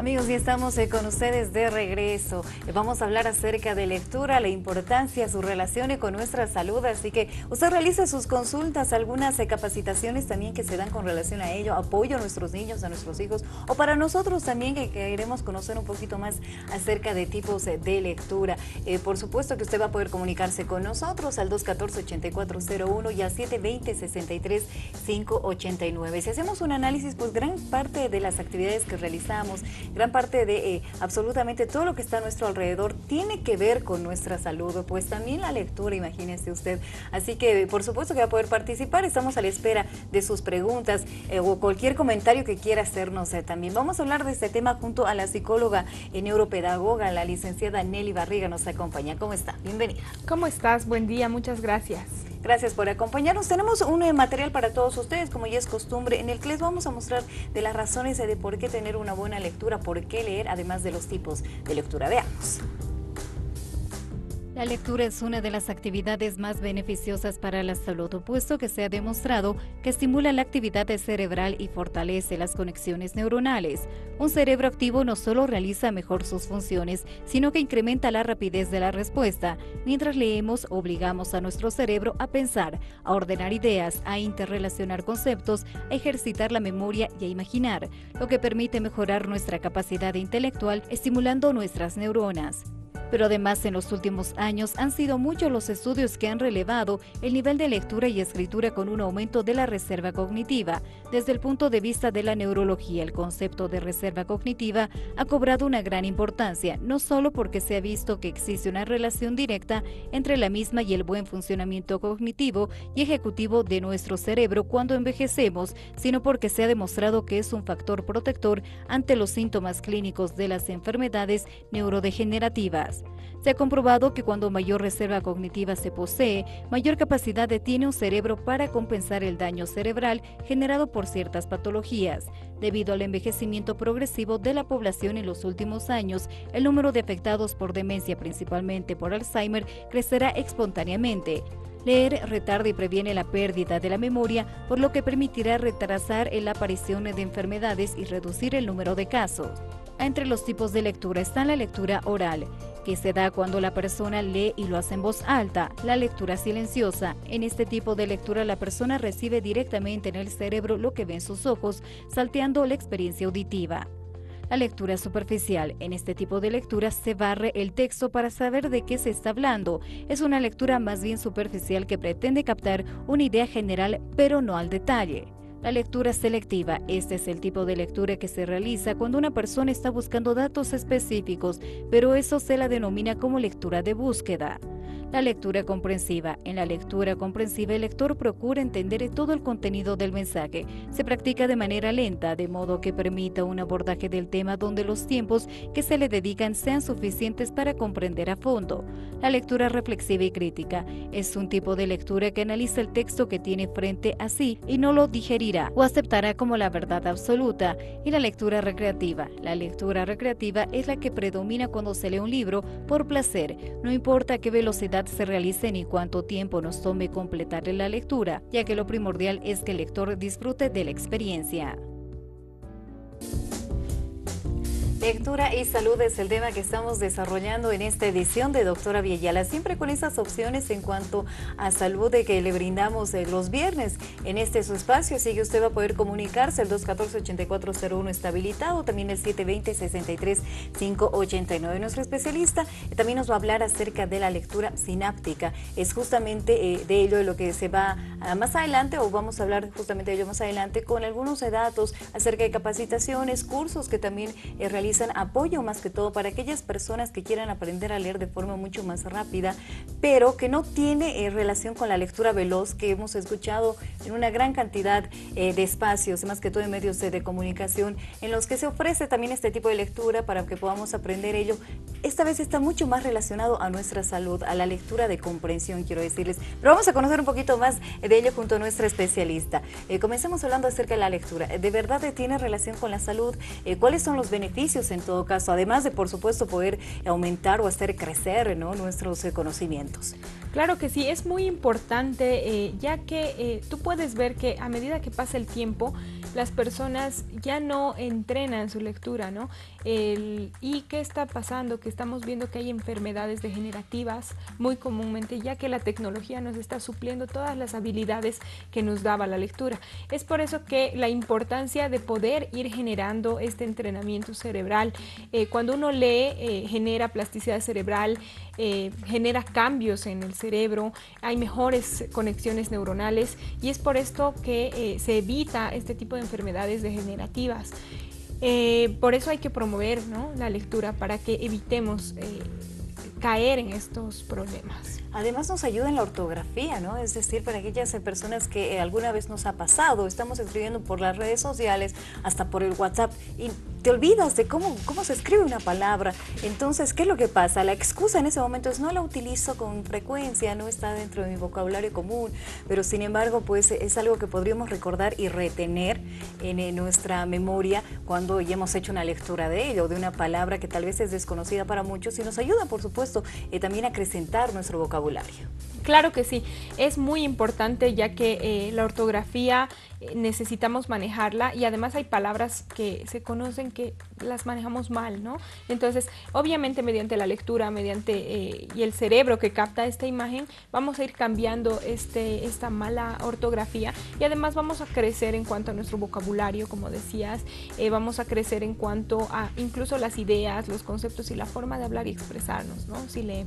Amigos, ya estamos con ustedes de regreso. Vamos a hablar acerca de lectura, la importancia, su relación con nuestra salud. Así que usted realice sus consultas, algunas capacitaciones también que se dan con relación a ello, apoyo a nuestros niños, a nuestros hijos, o para nosotros también que queremos conocer un poquito más acerca de tipos de lectura. Por supuesto que usted va a poder comunicarse con nosotros al 214-8401 y al 720-63-589. Si hacemos un análisis, pues gran parte de las actividades que realizamos, gran parte de absolutamente todo lo que está a nuestro alrededor tiene que ver con nuestra salud, pues también la lectura, imagínese usted. Así que por supuesto que va a poder participar, estamos a la espera de sus preguntas o cualquier comentario que quiera hacernos también. Vamos a hablar de este tema junto a la psicóloga y neuropedagoga, la licenciada Nelly Barriga nos acompaña. ¿Cómo está? Bienvenida. ¿Cómo estás? Buen día, muchas gracias. Gracias por acompañarnos. Tenemos un material para todos ustedes, como ya es costumbre, en el que les vamos a mostrar de las razones de por qué tener una buena lectura, por qué leer, además de los tipos de lectura. Veamos. La lectura es una de las actividades más beneficiosas para la salud, puesto que se ha demostrado que estimula la actividad cerebral y fortalece las conexiones neuronales. Un cerebro activo no solo realiza mejor sus funciones, sino que incrementa la rapidez de la respuesta. Mientras leemos, obligamos a nuestro cerebro a pensar, a ordenar ideas, a interrelacionar conceptos, a ejercitar la memoria y a imaginar, lo que permite mejorar nuestra capacidad intelectual, estimulando nuestras neuronas. Pero además, en los últimos años han sido muchos los estudios que han relevado el nivel de lectura y escritura con un aumento de la reserva cognitiva. Desde el punto de vista de la neurología, el concepto de reserva cognitiva ha cobrado una gran importancia, no solo porque se ha visto que existe una relación directa entre la misma y el buen funcionamiento cognitivo y ejecutivo de nuestro cerebro cuando envejecemos, sino porque se ha demostrado que es un factor protector ante los síntomas clínicos de las enfermedades neurodegenerativas. Se ha comprobado que cuando mayor reserva cognitiva se posee, mayor capacidad tiene un cerebro para compensar el daño cerebral generado por ciertas patologías. Debido al envejecimiento progresivo de la población en los últimos años, el número de afectados por demencia, principalmente por Alzheimer, crecerá espontáneamente. Leer retarda y previene la pérdida de la memoria, por lo que permitirá retrasar la aparición de enfermedades y reducir el número de casos. Entre los tipos de lectura está la lectura oral, que se da cuando la persona lee y lo hace en voz alta. La lectura silenciosa. En este tipo de lectura la persona recibe directamente en el cerebro lo que ve en sus ojos, salteando la experiencia auditiva. La lectura superficial. En este tipo de lectura se barre el texto para saber de qué se está hablando. Es una lectura más bien superficial que pretende captar una idea general, pero no al detalle. La lectura selectiva. Este es el tipo de lectura que se realiza cuando una persona está buscando datos específicos, pero eso se la denomina como lectura de búsqueda. La lectura comprensiva. En la lectura comprensiva el lector procura entender todo el contenido del mensaje. Se practica de manera lenta, de modo que permita un abordaje del tema donde los tiempos que se le dedican sean suficientes para comprender a fondo. La lectura reflexiva y crítica. Es un tipo de lectura que analiza el texto que tiene frente a sí y no lo digerirá o aceptará como la verdad absoluta. Y la lectura recreativa. La lectura recreativa es la que predomina cuando se lee un libro por placer. No importa a qué velocidad se realice ni cuánto tiempo nos tome completar la lectura, ya que lo primordial es que el lector disfrute de la experiencia. Lectura y salud es el tema que estamos desarrollando en esta edición de Doctora Villela, siempre con esas opciones en cuanto a salud de que le brindamos los viernes en este su espacio, así que usted va a poder comunicarse, el 214-8401 está habilitado, también el 720-63-589. Nuestro especialista también nos va a hablar acerca de la lectura sináptica, es justamente de ello de lo que se va más adelante, o vamos a hablar justamente de ello más adelante, con algunos datos acerca de capacitaciones, cursos que también realizan apoyo más que todo para aquellas personas que quieran aprender a leer de forma mucho más rápida, pero que no tiene relación con la lectura veloz que hemos escuchado en una gran cantidad de espacios, más que todo en medios de comunicación, en los que se ofrece también este tipo de lectura para que podamos aprender ello esta vez está mucho más relacionado a nuestra salud, a la lectura de comprensión, quiero decirles. Pero vamos a conocer un poquito más de ello junto a nuestra especialista. Comencemos hablando acerca de la lectura. ¿De verdad tiene relación con la salud? ¿Cuáles son los beneficios en todo caso? Además de, por supuesto, poder aumentar o hacer crecer, ¿no?, nuestros conocimientos. Claro que sí, es muy importante, ya que tú puedes ver que a medida que pasa el tiempo, las personas ya no entrenan su lectura, ¿no? ¿Y qué está pasando? Que estamos viendo que hay enfermedades degenerativas muy comúnmente, ya que la tecnología nos está supliendo todas las habilidades que nos daba la lectura. Es por eso que la importancia de poder ir generando este entrenamiento cerebral. Cuando uno lee, genera plasticidad cerebral, genera cambios en el cerebro, hay mejores conexiones neuronales y es por esto que se evita este tipo de enfermedades degenerativas. Por eso hay que promover, ¿no?, la lectura para que evitemos caer en estos problemas. Además nos ayuda en la ortografía, ¿no? Es decir, para aquellas personas que alguna vez nos ha pasado, estamos escribiendo por las redes sociales, hasta por el WhatsApp, y te olvidas de cómo se escribe una palabra. Entonces, ¿qué es lo que pasa? La excusa en ese momento es no la utilizo con frecuencia, no está dentro de mi vocabulario común, pero sin embargo, pues es algo que podríamos recordar y retener en nuestra memoria cuando ya hemos hecho una lectura de ello, de una palabra que tal vez es desconocida para muchos y nos ayuda, por supuesto, también a acrecentar nuestro vocabulario. Claro que sí, es muy importante ya que la ortografía necesitamos manejarla y además hay palabras que se conocen que las manejamos mal, ¿no? Entonces, obviamente mediante la lectura, mediante y el cerebro que capta esta imagen, vamos a ir cambiando esta mala ortografía y además vamos a crecer en cuanto a nuestro vocabulario, como decías, vamos a crecer en cuanto a incluso las ideas, los conceptos y la forma de hablar y expresarnos, ¿no? Si lee.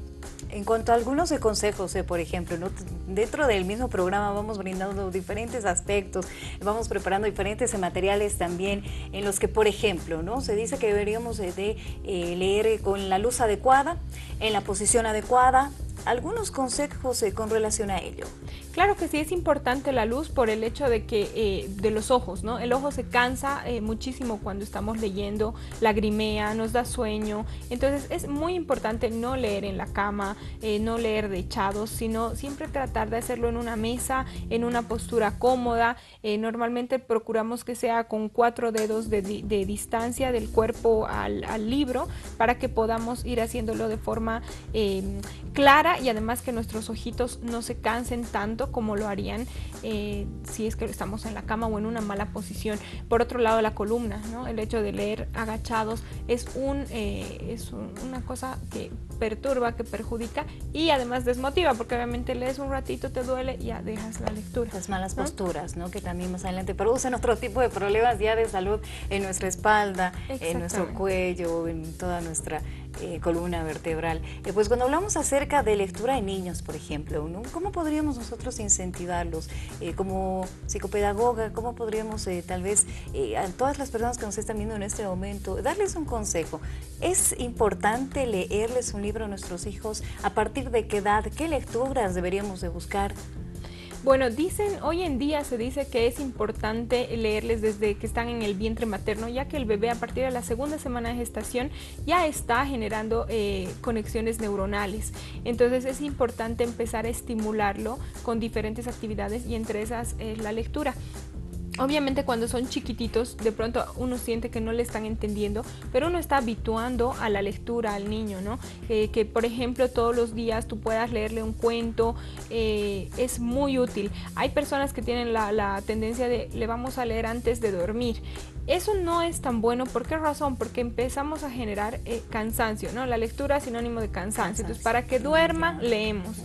En cuanto a algunos consejos, por ejemplo, ¿no?, dentro del mismo programa vamos brindando diferentes aspectos, vamos preparando diferentes materiales también en los que, por ejemplo, ¿no?, se dice que deberíamos de leer con la luz adecuada, en la posición adecuada. Algunos consejos con relación a ello. Claro que sí, es importante la luz por el hecho de que de los ojos, ¿no? El ojo se cansa muchísimo cuando estamos leyendo, lagrimea, nos da sueño. Entonces es muy importante no leer en la cama, no leer de echados, sino siempre tratar de hacerlo en una mesa, en una postura cómoda. Normalmente procuramos que sea con 4 dedos de distancia del cuerpo al libro para que podamos ir haciéndolo de forma clara y además que nuestros ojitos no se cansen tanto como lo harían si es que estamos en la cama o en una mala posición. Por otro lado, la columna, ¿no? El hecho de leer agachados es una cosa que perturba, que perjudica y además desmotiva, porque obviamente lees un ratito, te duele y ya dejas la lectura. Las malas posturas, ¿no?, que también más adelante producen otro tipo de problemas ya de salud en nuestra espalda, en nuestro cuello, en toda nuestra columna vertebral. Pues cuando hablamos acerca de lectura de niños, por ejemplo, ¿no?, ¿cómo podríamos nosotros incentivarlos? Como psicopedagoga, ¿cómo podríamos tal vez a todas las personas que nos están viendo en este momento, darles un consejo? ¿Es importante leerles un libro a nuestros hijos? ¿A partir de qué edad? ¿Qué lecturas deberíamos de buscar? Bueno, hoy en día se dice que es importante leerles desde que están en el vientre materno, ya que el bebé a partir de la 2ª semana de gestación ya está generando conexiones neuronales. Entonces es importante empezar a estimularlo con diferentes actividades y entre esas la lectura. Obviamente cuando son chiquititos, de pronto uno siente que no le están entendiendo, pero uno está habituando a la lectura al niño, ¿no? Que por ejemplo todos los días tú puedas leerle un cuento, es muy útil. Hay personas que tienen la tendencia de le vamos a leer antes de dormir. Eso no es tan bueno. ¿Por qué razón? Porque empezamos a generar cansancio, ¿no? La lectura es sinónimo de cansancio. Entonces, para que duerma, leemos.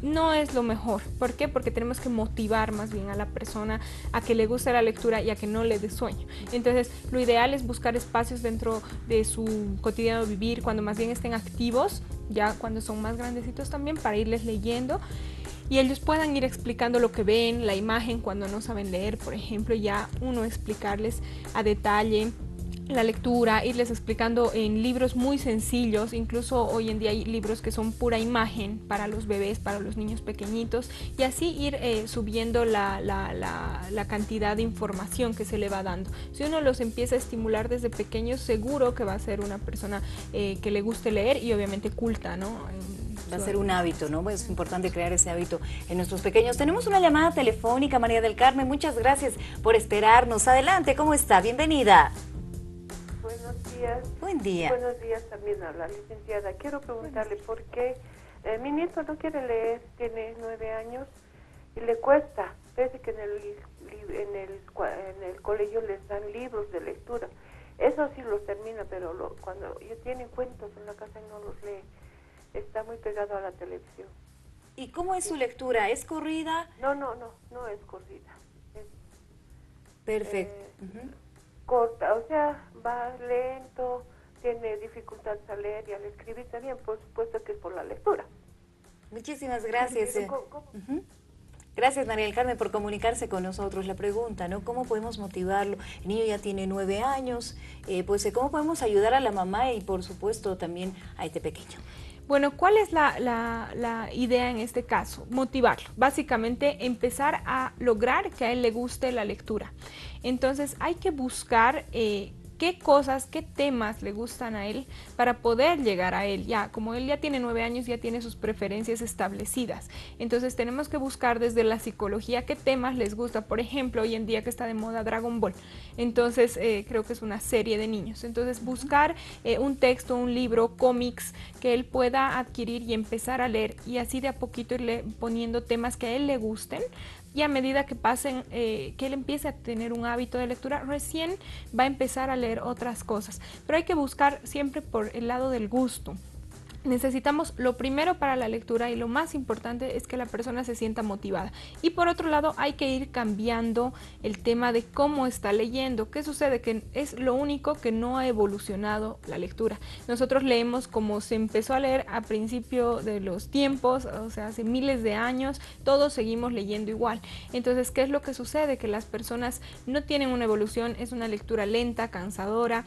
No es lo mejor. ¿Por qué? Porque tenemos que motivar más bien a la persona a que le guste la lectura y a que no le dé sueño. Entonces, lo ideal es buscar espacios dentro de su cotidiano vivir, cuando más bien estén activos, ya cuando son más grandecitos también, para irles leyendo. Y ellos puedan ir explicando lo que ven, la imagen cuando no saben leer, por ejemplo, ya uno explicarles a detalle la lectura, irles explicando en libros muy sencillos, incluso hoy en día hay libros que son pura imagen para los bebés, para los niños pequeñitos, y así ir subiendo la cantidad de información que se le va dando. Si uno los empieza a estimular desde pequeños, seguro que va a ser una persona que le guste leer y obviamente culta, ¿no? Va a ser un hábito, ¿no? Es importante crear ese hábito en nuestros pequeños. Tenemos una llamada telefónica, María del Carmen, muchas gracias por esperarnos. Adelante, ¿cómo está? Bienvenida. Buenos días. Buen día. Buenos días también a la licenciada. Quiero preguntarle por qué mi nieto no quiere leer, tiene 9 años y le cuesta. Parece que en el colegio les dan libros de lectura. Eso sí los termina, pero cuando ya tienen cuentos en la casa y no los lee, está muy pegado a la televisión. ¿Y cómo es su lectura? ¿Es corrida? No es corrida. Es, perfecto. corta, o sea, va lento, tiene dificultades al leer y al escribir también, por supuesto que es por la lectura. Muchísimas gracias. ¿Cómo? Gracias, María del Carmen, por comunicarse con nosotros. La pregunta, ¿no? ¿Cómo podemos motivarlo? El niño ya tiene 9 años, ¿cómo podemos ayudar a la mamá y, por supuesto, también a este pequeño? Bueno, ¿cuál es la idea en este caso? Motivarlo. Básicamente, empezar a lograr que a él le guste la lectura. Entonces, hay que buscar qué cosas, qué temas le gustan a él para poder llegar a él. Ya, como él ya tiene 9 años, ya tiene sus preferencias establecidas. Entonces, tenemos que buscar desde la psicología qué temas les gusta. Por ejemplo, hoy en día que está de moda Dragon Ball. Entonces, creo que es una serie de niños. Entonces, buscar un texto, un libro, cómics que él pueda adquirir y empezar a leer. Y así de a poquito irle poniendo temas que a él le gusten. Y a medida que pasen, que él empiece a tener un hábito de lectura, recién va a empezar a leer otras cosas. Pero hay que buscar siempre por el lado del gusto. Necesitamos lo primero para la lectura y lo más importante es que la persona se sienta motivada. Y por otro lado hay que ir cambiando el tema de cómo está leyendo. ¿Qué sucede? Que es lo único que no ha evolucionado la lectura. Nosotros leemos como se empezó a leer a principio de los tiempos, o sea, hace miles de años, todos seguimos leyendo igual. Entonces, ¿qué es lo que sucede? Que las personas no tienen una evolución, es una lectura lenta, cansadora,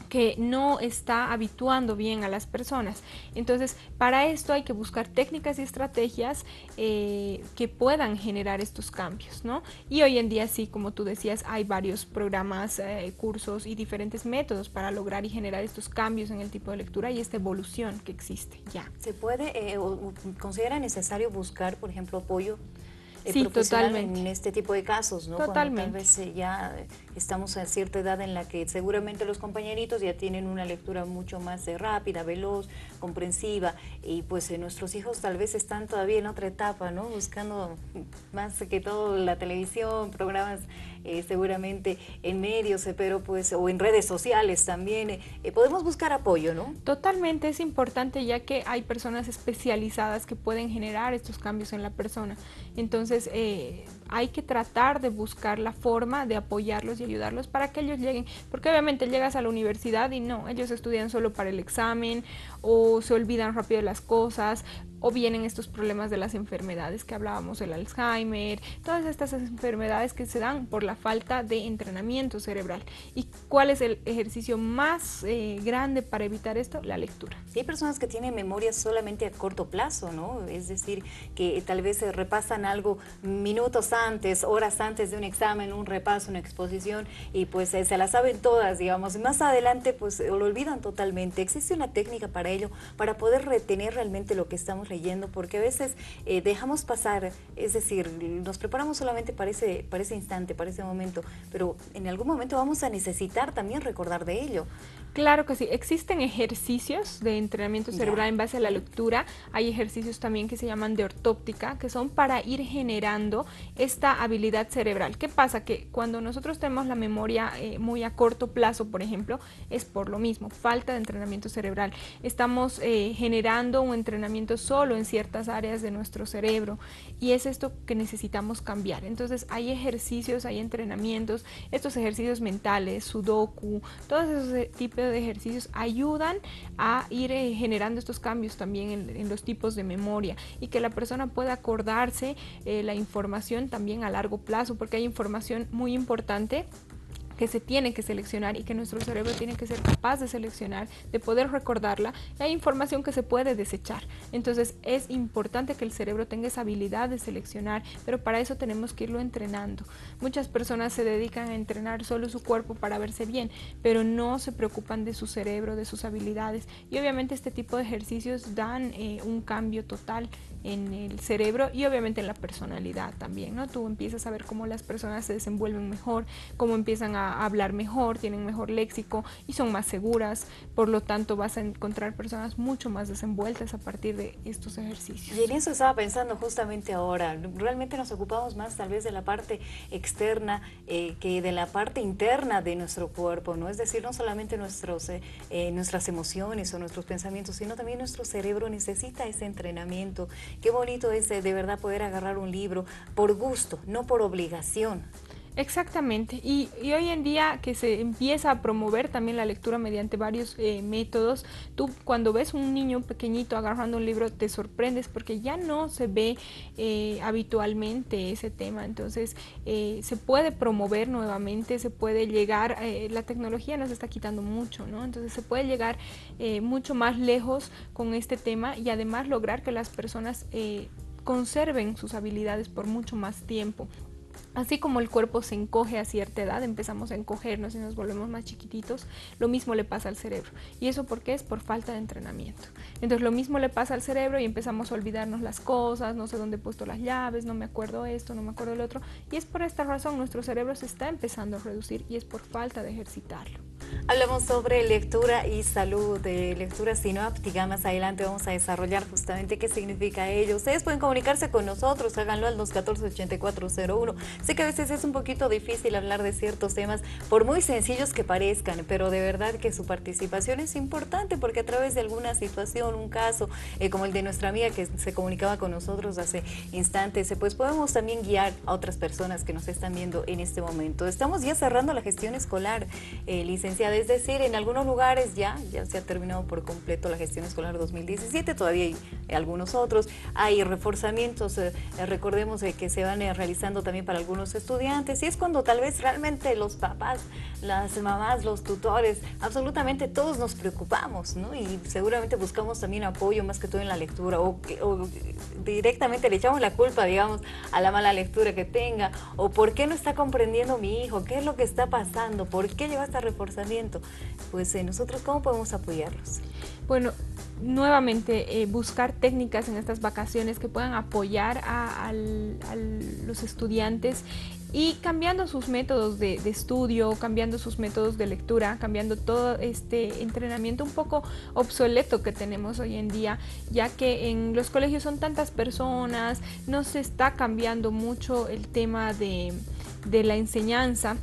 que no está habituando bien a las personas. Entonces, para esto hay que buscar técnicas y estrategias que puedan generar estos cambios, ¿no? Y hoy en día, sí, como tú decías, hay varios programas, cursos y diferentes métodos para lograr y generar estos cambios en el tipo de lectura y esta evolución que existe ya. ¿Se puede o considera necesario buscar, por ejemplo, apoyo sí, profesional totalmente. en este tipo de casos, ¿no? Totalmente. Cuando tal vez ya estamos a cierta edad en la que seguramente los compañeritos ya tienen una lectura mucho más rápida, veloz, comprensiva, y pues nuestros hijos tal vez están todavía en otra etapa, ¿no? Buscando más que todo la televisión, programas seguramente en medios, pero pues, o en redes sociales también, podemos buscar apoyo, ¿no? Totalmente, es importante ya que hay personas especializadas que pueden generar estos cambios en la persona. Entonces, hay que tratar de buscar la forma de apoyarlos y ayudarlos para que ellos lleguen, porque obviamente llegas a la universidad y no, ellos estudian solo para el examen o se olvidan rápido de las cosas, o vienen estos problemas de las enfermedades que hablábamos, el Alzheimer, todas estas enfermedades que se dan por la falta de entrenamiento cerebral. ¿Y cuál es el ejercicio más grande para evitar esto? La lectura. Sí, hay personas que tienen memoria solamente a corto plazo, ¿no? Es decir, que tal vez se repasan algo minutos antes, horas antes de un examen, un repaso, una exposición, y pues se la saben todas, digamos, y más adelante pues lo olvidan totalmente. ¿Existe una técnica para ello, para poder retener realmente lo que estamos leyendo? Porque a veces dejamos pasar, es decir, nos preparamos solamente para ese instante, para ese momento, pero en algún momento vamos a necesitar también recordar de ello. Claro que sí, existen ejercicios de entrenamiento cerebral en base a la lectura, hay ejercicios también que se llaman de ortóptica, que son para ir generando esta habilidad cerebral. ¿Qué pasa? Que cuando nosotros tenemos la memoria muy a corto plazo, por ejemplo, es por lo mismo, falta de entrenamiento cerebral. Estamos generando un entrenamiento solo en ciertas áreas de nuestro cerebro y es esto que necesitamos cambiar. Entonces hay ejercicios, hay entrenamientos, estos ejercicios mentales, sudoku, todos esos tipos de ejercicios ayudan a ir generando estos cambios también en los tipos de memoria y que la persona pueda acordarse la información también a largo plazo, porque hay información muy importante que se tiene que seleccionar y que nuestro cerebro tiene que ser capaz de seleccionar, de poder recordarla. Y hay información que se puede desechar. Entonces es importante que el cerebro tenga esa habilidad de seleccionar, pero para eso tenemos que irlo entrenando. Muchas personas se dedican a entrenar solo su cuerpo para verse bien, pero no se preocupan de su cerebro, de sus habilidades. Y obviamente este tipo de ejercicios dan un cambio total en el cerebro y obviamente en la personalidad también, ¿no? Tú empiezas a ver cómo las personas se desenvuelven mejor, cómo empiezan a hablar mejor, tienen mejor léxico y son más seguras. Por lo tanto, vas a encontrar personas mucho más desenvueltas a partir de estos ejercicios. Y en eso estaba pensando justamente ahora. Realmente nos ocupamos más tal vez de la parte externa que de la parte interna de nuestro cuerpo, ¿no? Es decir, no solamente nuestras emociones o nuestros pensamientos, sino también nuestro cerebro necesita ese entrenamiento. Qué bonito es de verdad poder agarrar un libro por gusto, no por obligación. Exactamente, y hoy en día que se empieza a promover también la lectura mediante varios métodos, tú cuando ves un niño pequeñito agarrando un libro te sorprendes porque ya no se ve habitualmente ese tema. Entonces se puede promover nuevamente, se puede llegar, la tecnología nos está quitando mucho, ¿no? Entonces se puede llegar mucho más lejos con este tema y además lograr que las personas conserven sus habilidades por mucho más tiempo. Así como el cuerpo se encoge a cierta edad, empezamos a encogernos y nos volvemos más chiquititos, lo mismo le pasa al cerebro. ¿Y eso por qué? Es por falta de entrenamiento. Entonces lo mismo le pasa al cerebro y empezamos a olvidarnos las cosas, no sé dónde he puesto las llaves, no me acuerdo esto, no me acuerdo el otro. Y es por esta razón, nuestro cerebro se está empezando a reducir y es por falta de ejercitarlo. Hablamos sobre lectura y salud, de lectura sináptica. Más adelante vamos a desarrollar justamente qué significa ello. Ustedes pueden comunicarse con nosotros, háganlo al 214-8401. Sé que a veces es un poquito difícil hablar de ciertos temas, por muy sencillos que parezcan, pero de verdad que su participación es importante porque a través de alguna situación, un caso, como el de nuestra amiga que se comunicaba con nosotros hace instantes, pues podemos también guiar a otras personas que nos están viendo en este momento. Estamos ya cerrando la gestión escolar, licenciada, es decir, en algunos lugares ya se ha terminado por completo la gestión escolar 2017, todavía hay algunos otros, hay reforzamientos, recordemos que se van realizando también para algunos estudiantes y es cuando tal vez realmente los papás, las mamás, los tutores, absolutamente todos nos preocupamos, ¿no? Y seguramente buscamos también apoyo más que todo en la lectura o directamente le echamos la culpa, digamos, a la mala lectura que tenga o por qué no está comprendiendo mi hijo, qué es lo que está pasando, por qué lleva este reforzamiento. Pues nosotros, ¿cómo podemos apoyarlos? Bueno, nuevamente buscar técnicas en estas vacaciones que puedan apoyar a los estudiantes y cambiando sus métodos de estudio, cambiando sus métodos de lectura, cambiando todo este entrenamiento un poco obsoleto que tenemos hoy en día, ya que en los colegios son tantas personas, no se está cambiando mucho el tema de la enseñanza.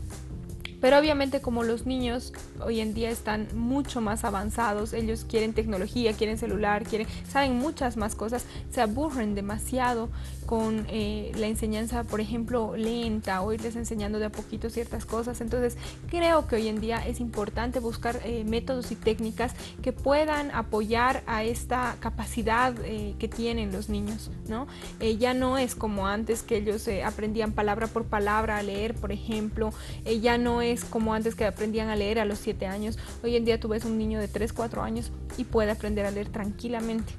Pero obviamente como los niños hoy en día están mucho más avanzados, ellos quieren tecnología, quieren celular, saben muchas más cosas, se aburren demasiado con la enseñanza, por ejemplo, lenta, o irles enseñando de a poquito ciertas cosas. Entonces creo que hoy en día es importante buscar métodos y técnicas que puedan apoyar a esta capacidad que tienen los niños, ¿no? Ya no es como antes que ellos aprendían palabra por palabra a leer, por ejemplo, ya no es como antes que aprendían a leer a los 7 años. Hoy en día tú ves un niño de 3, 4 años y puede aprender a leer tranquilamente.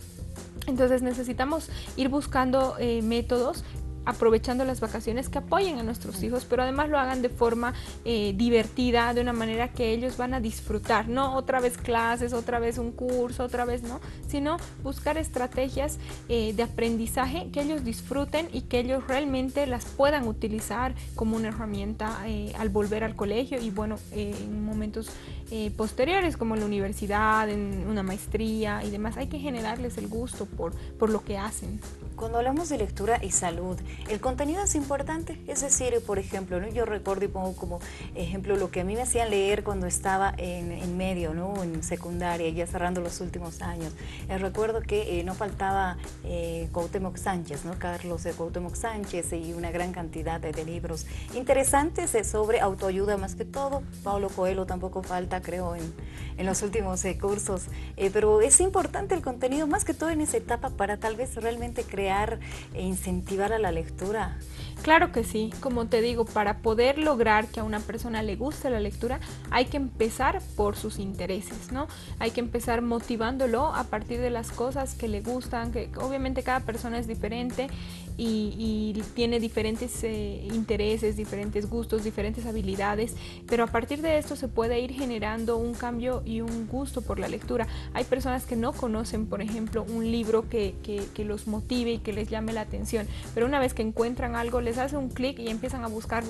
Entonces necesitamos ir buscando métodos, aprovechando las vacaciones, que apoyen a nuestros hijos, pero además lo hagan de forma divertida, de una manera que ellos van a disfrutar, no otra vez clases, otra vez un curso, otra vez no, sino buscar estrategias de aprendizaje que ellos disfruten y que ellos realmente las puedan utilizar como una herramienta al volver al colegio y bueno, en momentos posteriores como en la universidad, en una maestría y demás. Hay que generarles el gusto por lo que hacen. Cuando hablamos de lectura y salud, ¿el contenido es importante? Es decir, por ejemplo, ¿no? Yo recuerdo y pongo como ejemplo lo que a mí me hacían leer cuando estaba en medio, ¿no? En secundaria, ya cerrando los últimos años. Recuerdo que no faltaba Cuauhtémoc Sánchez, ¿no? Carlos Cuauhtémoc Sánchez y una gran cantidad de libros interesantes sobre autoayuda más que todo. Paulo Coelho tampoco falta, creo, en los últimos cursos. Pero es importante el contenido más que todo en esa etapa para tal vez realmente crear e incentivar a la lectura. Claro que sí, como te digo, para poder lograr que a una persona le guste la lectura, hay que empezar por sus intereses, ¿no? Hay que empezar motivándolo a partir de las cosas que le gustan, que obviamente cada persona es diferente y tiene diferentes intereses, diferentes gustos, diferentes habilidades, pero a partir de esto se puede ir generando un cambio y un gusto por la lectura. Hay personas que no conocen, por ejemplo, un libro que los motive y que les llame la atención, pero una vez que encuentran algo les hace un clic y empiezan a buscar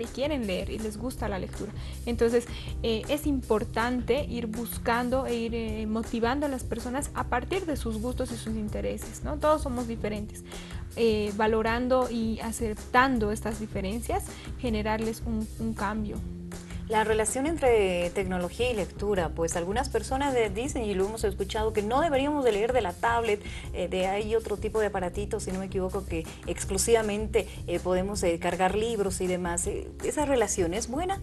y quieren leer y les gusta la lectura. Entonces es importante ir buscando e ir motivando a las personas a partir de sus gustos y sus intereses, ¿no? Todos somos diferentes. Valorando y aceptando estas diferencias, generarles un cambio. La relación entre tecnología y lectura, pues algunas personas dicen, y lo hemos escuchado, que no deberíamos de leer de la tablet, de ahí otro tipo de aparatitos, si no me equivoco, que exclusivamente podemos cargar libros y demás. ¿Esa relación es buena?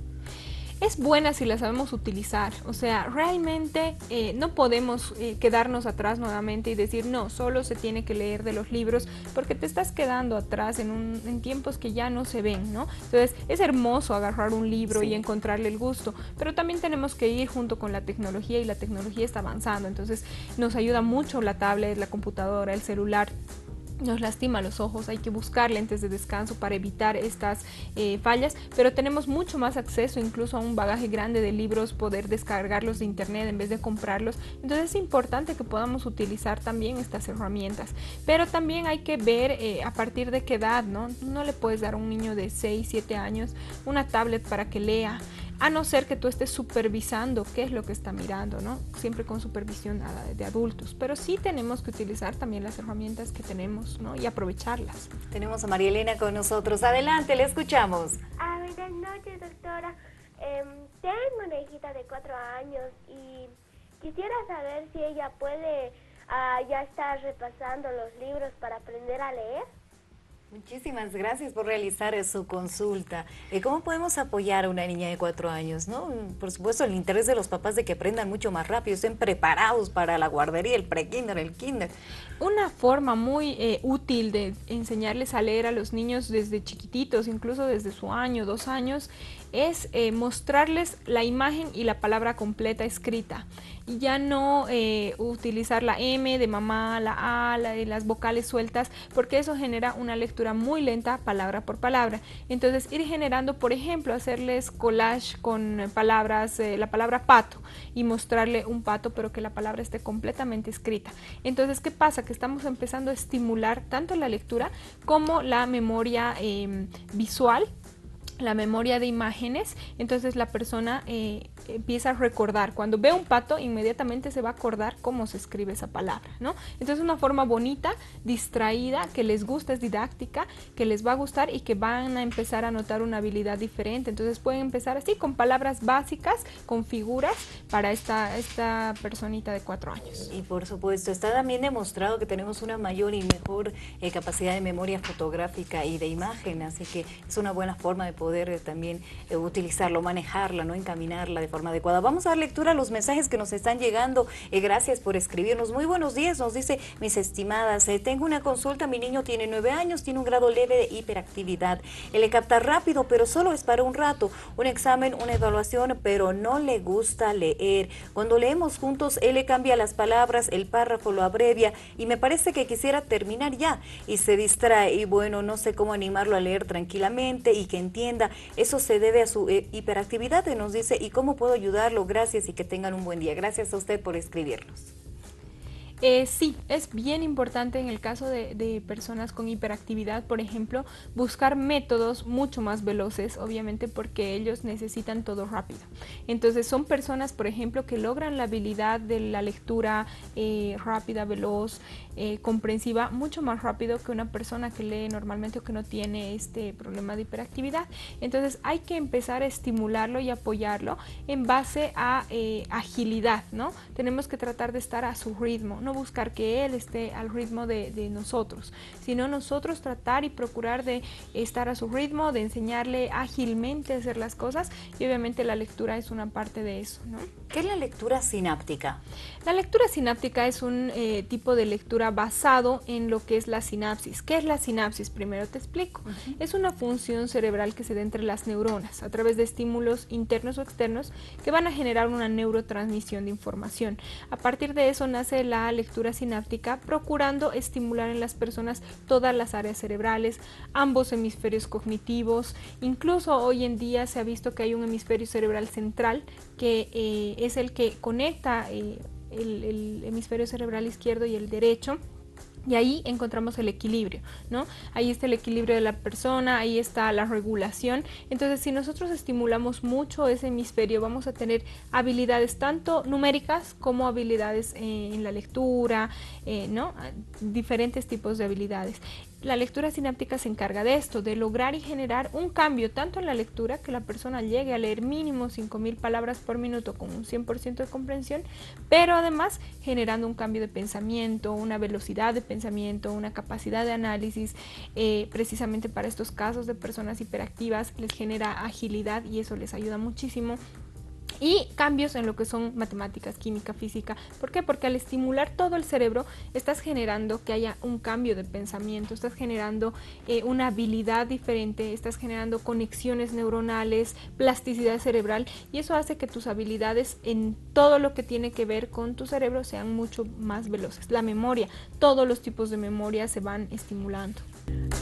Es buena si la sabemos utilizar, o sea, realmente no podemos quedarnos atrás nuevamente y decir, no, solo se tiene que leer de los libros, porque te estás quedando atrás en tiempos que ya no se ven, ¿no? Entonces, es hermoso agarrar un libro Sí. y encontrarle el gusto, pero también tenemos que ir junto con la tecnología y la tecnología está avanzando, entonces nos ayuda mucho la tablet, la computadora, el celular. Nos lastima los ojos, hay que buscar lentes de descanso para evitar estas fallas, pero tenemos mucho más acceso incluso a un bagaje grande de libros, poder descargarlos de internet en vez de comprarlos. Entonces es importante que podamos utilizar también estas herramientas, pero también hay que ver a partir de qué edad, ¿no? No le puedes dar a un niño de 6, 7 años una tablet para que lea, a no ser que tú estés supervisando qué es lo que está mirando, ¿no? Siempre con supervisión de adultos, pero sí tenemos que utilizar también las herramientas que tenemos, ¿no? Y aprovecharlas. Tenemos a María Elena con nosotros. Adelante, le escuchamos. Buenas noches, doctora. Tengo una hijita de 4 años y quisiera saber si ella puede ya estar repasando los libros para aprender a leer. Muchísimas gracias por realizar su consulta. ¿Cómo podemos apoyar a una niña de 4 años, ¿no? Por supuesto, el interés de los papás de que aprendan mucho más rápido, estén preparados para la guardería, el pre-kinder, el kinder. Una forma muy útil de enseñarles a leer a los niños desde chiquititos, incluso desde su año, 2 años, es mostrarles la imagen y la palabra completa escrita. Y ya no utilizar la M de mamá, la A, las vocales sueltas, porque eso genera una lectura muy lenta, palabra por palabra. Entonces ir generando, por ejemplo, hacerles collage con palabras, la palabra pato, y mostrarle un pato, pero que la palabra esté completamente escrita. Entonces, ¿qué pasa? Que estamos empezando a estimular tanto la lectura como la memoria visual, la memoria de imágenes. Entonces la persona empieza a recordar, cuando ve un pato inmediatamente se va a acordar cómo se escribe esa palabra, ¿no? Entonces una forma bonita, distraída, que les gusta, es didáctica, que les va a gustar y que van a empezar a notar una habilidad diferente. Entonces pueden empezar así con palabras básicas, con figuras para esta personita de 4 años. Y por supuesto, está también demostrado que tenemos una mayor y mejor capacidad de memoria fotográfica y de imagen, así que es una buena forma de poder también utilizarlo, manejarla, ¿no? Encaminarla de forma adecuada. Vamos a dar lectura a los mensajes que nos están llegando. Gracias por escribirnos. Muy buenos días, nos dice: mis estimadas, tengo una consulta, mi niño tiene 9 años, tiene un grado leve de hiperactividad. Él le capta rápido, pero solo es para un rato. Un examen, una evaluación, pero no le gusta leer. Cuando leemos juntos, él le cambia las palabras, el párrafo lo abrevia y me parece que quisiera terminar ya y se distrae. Y bueno, no sé cómo animarlo a leer tranquilamente y que entienda. Eso se debe a su hiperactividad, y nos dice: ¿y cómo puedo ayudarlo? Gracias y que tengan un buen día. Gracias a usted por escribirnos. Sí, es bien importante en el caso de personas con hiperactividad, por ejemplo, buscar métodos mucho más veloces, obviamente porque ellos necesitan todo rápido. Entonces son personas, por ejemplo, que logran la habilidad de la lectura rápida, veloz, comprensiva, mucho más rápido que una persona que lee normalmente o que no tiene este problema de hiperactividad. Entonces hay que empezar a estimularlo y apoyarlo en base a agilidad, ¿no? Tenemos que tratar de estar a su ritmo. No no buscar que él esté al ritmo de nosotros, sino nosotros tratar y procurar de estar a su ritmo, de enseñarle ágilmente a hacer las cosas, y obviamente la lectura es una parte de eso, ¿no? ¿Qué es la lectura sináptica? La lectura sináptica es un tipo de lectura basado en lo que es la sinapsis. ¿Qué es la sinapsis? Primero te explico. Es una función cerebral que se da entre las neuronas a través de estímulos internos o externos que van a generar una neurotransmisión de información. A partir de eso nace la lectura sináptica, procurando estimular en las personas todas las áreas cerebrales, ambos hemisferios cognitivos. Incluso hoy en día se ha visto que hay un hemisferio cerebral central que es el que conecta el hemisferio cerebral izquierdo y el derecho. Y ahí encontramos el equilibrio, ¿no? Ahí está el equilibrio de la persona, ahí está la regulación. Entonces, si nosotros estimulamos mucho ese hemisferio, vamos a tener habilidades tanto numéricas como habilidades en la lectura, ¿no? Diferentes tipos de habilidades. La lectura sináptica se encarga de esto, de lograr y generar un cambio tanto en la lectura, que la persona llegue a leer mínimo 5.000 palabras por minuto con un 100% de comprensión, pero además generando un cambio de pensamiento, una velocidad de pensamiento, una capacidad de análisis. Precisamente para estos casos de personas hiperactivas les genera agilidad y eso les ayuda muchísimo. Y cambios en lo que son matemáticas, química, física. ¿Por qué? Porque al estimular todo el cerebro estás generando que haya un cambio de pensamiento, estás generando una habilidad diferente, estás generando conexiones neuronales, plasticidad cerebral, y eso hace que tus habilidades en todo lo que tiene que ver con tu cerebro sean mucho más veloces. La memoria, todos los tipos de memoria se van estimulando.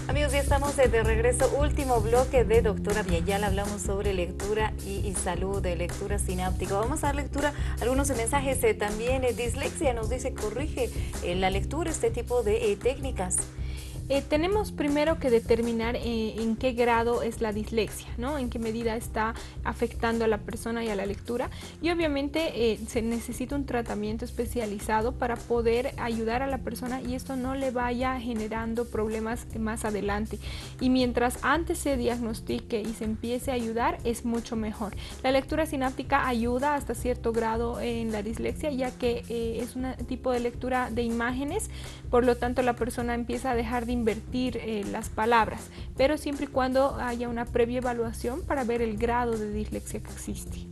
Amigos, ya estamos de regreso. Último bloque de Doctora Viayala. Hablamos sobre lectura y salud, de lectura sináptica. Vamos a dar lectura a algunos mensajes. También dislexia nos dice, corrige la lectura, este tipo de técnicas. Tenemos primero que determinar en qué grado es la dislexia, ¿no? En qué medida está afectando a la persona y a la lectura, y obviamente se necesita un tratamiento especializado para poder ayudar a la persona y esto no le vaya generando problemas más adelante, y mientras antes se diagnostique y se empiece a ayudar es mucho mejor. La lectura sináptica ayuda hasta cierto grado en la dislexia, ya que es un tipo de lectura de imágenes, por lo tanto la persona empieza a dejar de invertir las palabras, pero siempre y cuando haya una previa evaluación para ver el grado de dislexia que existe.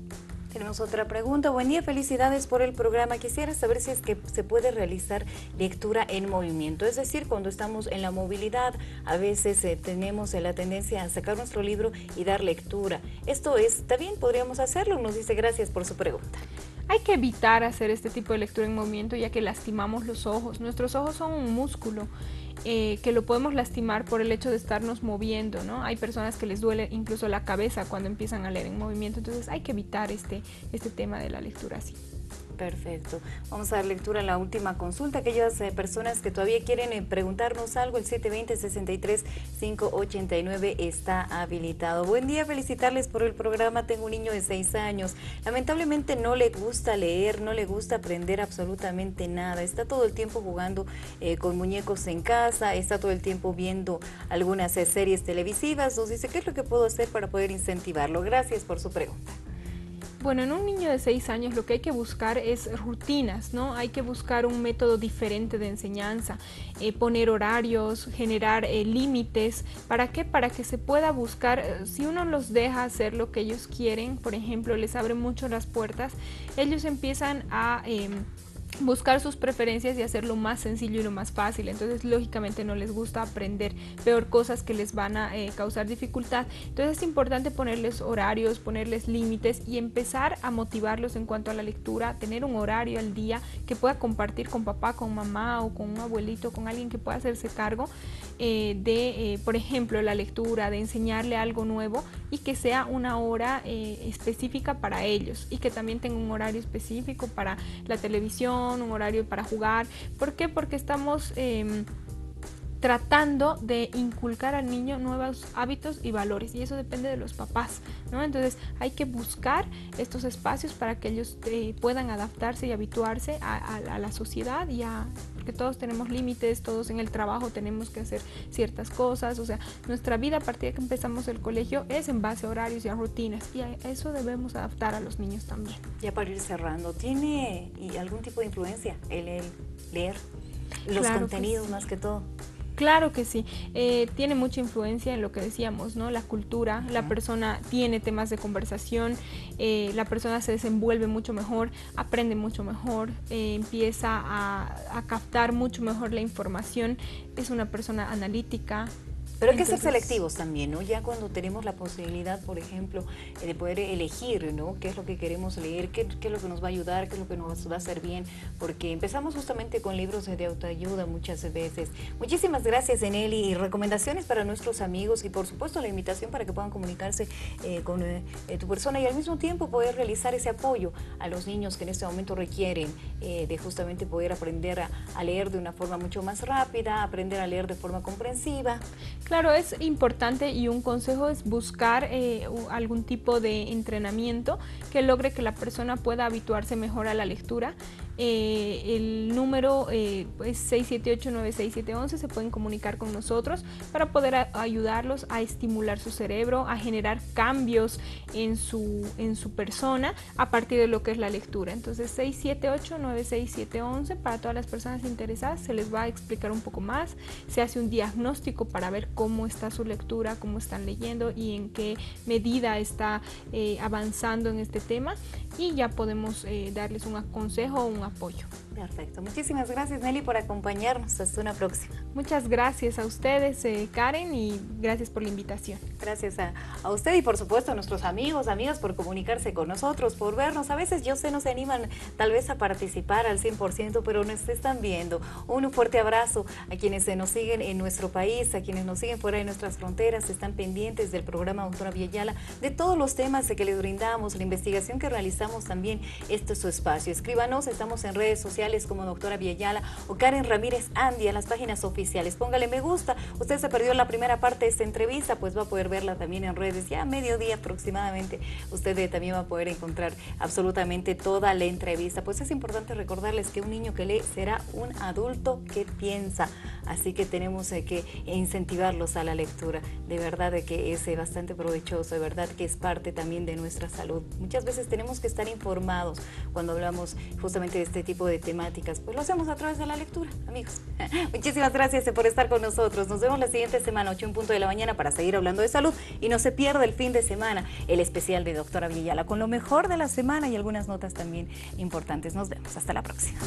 Tenemos otra pregunta. Buen día, felicidades por el programa. Quisiera saber si es que se puede realizar lectura en movimiento, es decir, cuando estamos en la movilidad, a veces tenemos la tendencia a sacar nuestro libro y dar lectura. ¿Esto está bien? ¿Podríamos hacerlo? Nos dice, gracias por su pregunta. Hay que evitar hacer este tipo de lectura en movimiento, ya que lastimamos los ojos. Nuestros ojos son un músculo que lo podemos lastimar por el hecho de estarnos moviendo, ¿no? Hay personas que les duele incluso la cabeza cuando empiezan a leer en movimiento, entonces hay que evitar este tema de la lectura así. Perfecto. Vamos a dar lectura a la última consulta. Aquellas personas que todavía quieren preguntarnos algo, el 720-63-589 está habilitado. Buen día, felicitarles por el programa. Tengo un niño de 6 años. Lamentablemente no le gusta leer, no le gusta aprender absolutamente nada. Está todo el tiempo jugando con muñecos en casa, está todo el tiempo viendo algunas series televisivas. Nos dice, ¿qué es lo que puedo hacer para poder incentivarlo? Gracias por su pregunta. Bueno, en un niño de 6 años lo que hay que buscar es rutinas, ¿no? Hay que buscar un método diferente de enseñanza, poner horarios, generar límites. ¿Para qué? Para que se pueda buscar, si uno los deja hacer lo que ellos quieren, por ejemplo, les abre mucho las puertas, ellos empiezan a buscar sus preferencias y hacerlo más sencillo y lo más fácil. Entonces lógicamente no les gusta aprender, peor cosas que les van a causar dificultad. Entonces es importante ponerles horarios, ponerles límites y empezar a motivarlos en cuanto a la lectura, tener un horario al día que pueda compartir con papá, con mamá o con un abuelito, con alguien que pueda hacerse cargo por ejemplo, la lectura, de enseñarle algo nuevo y que sea una hora específica para ellos y que también tenga un horario específico para la televisión, un horario para jugar. ¿Por qué? Porque estamos tratando de inculcar al niño nuevos hábitos y valores, y eso depende de los papás, ¿no? Entonces hay que buscar estos espacios para que ellos puedan adaptarse y habituarse a la sociedad porque todos tenemos límites, todos en el trabajo tenemos que hacer ciertas cosas, o sea, nuestra vida a partir de que empezamos el colegio es en base a horarios y a rutinas, y a eso debemos adaptar a los niños también. Ya para ir cerrando, ¿tiene algún tipo de influencia el leer los Claro contenidos sí. más que todo? Claro que sí, tiene mucha influencia en lo que decíamos, ¿no? La cultura, la persona tiene temas de conversación, la persona se desenvuelve mucho mejor, aprende mucho mejor, empieza a captar mucho mejor la información, es una persona analítica. Pero hay que ser selectivos también, ¿no? Ya cuando tenemos la posibilidad, por ejemplo, de poder elegir, ¿no? Qué es lo que queremos leer, qué es lo que nos va a ayudar, qué es lo que nos va a hacer bien, porque empezamos justamente con libros de autoayuda muchas veces. Muchísimas gracias, Eneli, y recomendaciones para nuestros amigos y por supuesto la invitación para que puedan comunicarse con tu persona y al mismo tiempo poder realizar ese apoyo a los niños que en este momento requieren de justamente poder aprender a leer de una forma mucho más rápida, aprender a leer de forma comprensiva. Claro, es importante y un consejo es buscar algún tipo de entrenamiento que logre que la persona pueda habituarse mejor a la lectura. El número es 678-96711, se pueden comunicar con nosotros para poder ayudarlos a estimular su cerebro, a generar cambios en su persona a partir de lo que es la lectura. Entonces 678-96711, para todas las personas interesadas se les va a explicar un poco más, se hace un diagnóstico para ver cómo está su lectura, cómo están leyendo y en qué medida está avanzando en este tema, y ya podemos darles un consejo o un apoyo. Perfecto. Muchísimas gracias, Nelly, por acompañarnos. Hasta una próxima. Muchas gracias a ustedes, Karen, y gracias por la invitación. Gracias a usted y por supuesto a nuestros amigos, amigas por comunicarse con nosotros, por vernos. A veces yo sé no se animan tal vez a participar al 100%, pero nos están viendo. Un fuerte abrazo a quienes nos siguen en nuestro país, a quienes nos siguen fuera de nuestras fronteras, están pendientes del programa Doctora Villayala, de todos los temas que les brindamos, la investigación que realizamos también. Este es su espacio. Escríbanos, estamos en redes sociales como Doctora Villayala o Karen Ramírez Andy en las páginas oficiales. Póngale me gusta. Usted se perdió la primera parte de esta entrevista, pues va a poder verla también en redes. Ya a mediodía aproximadamente usted también va a poder encontrar absolutamente toda la entrevista. Pues es importante recordarles que un niño que lee será un adulto que piensa. Así que tenemos que incentivarlos a la lectura. De verdad que es bastante provechoso, de verdad que es parte también de nuestra salud. Muchas veces tenemos que estar informados cuando hablamos justamente de este tipo de temáticas, pues lo hacemos a través de la lectura, amigos. Muchísimas gracias por estar con nosotros. Nos vemos la siguiente semana, 8 en punto de la mañana, para seguir hablando de salud. Y no se pierda el fin de semana, el especial de Doctora Villayala, con lo mejor de la semana y algunas notas también importantes. Nos vemos. Hasta la próxima.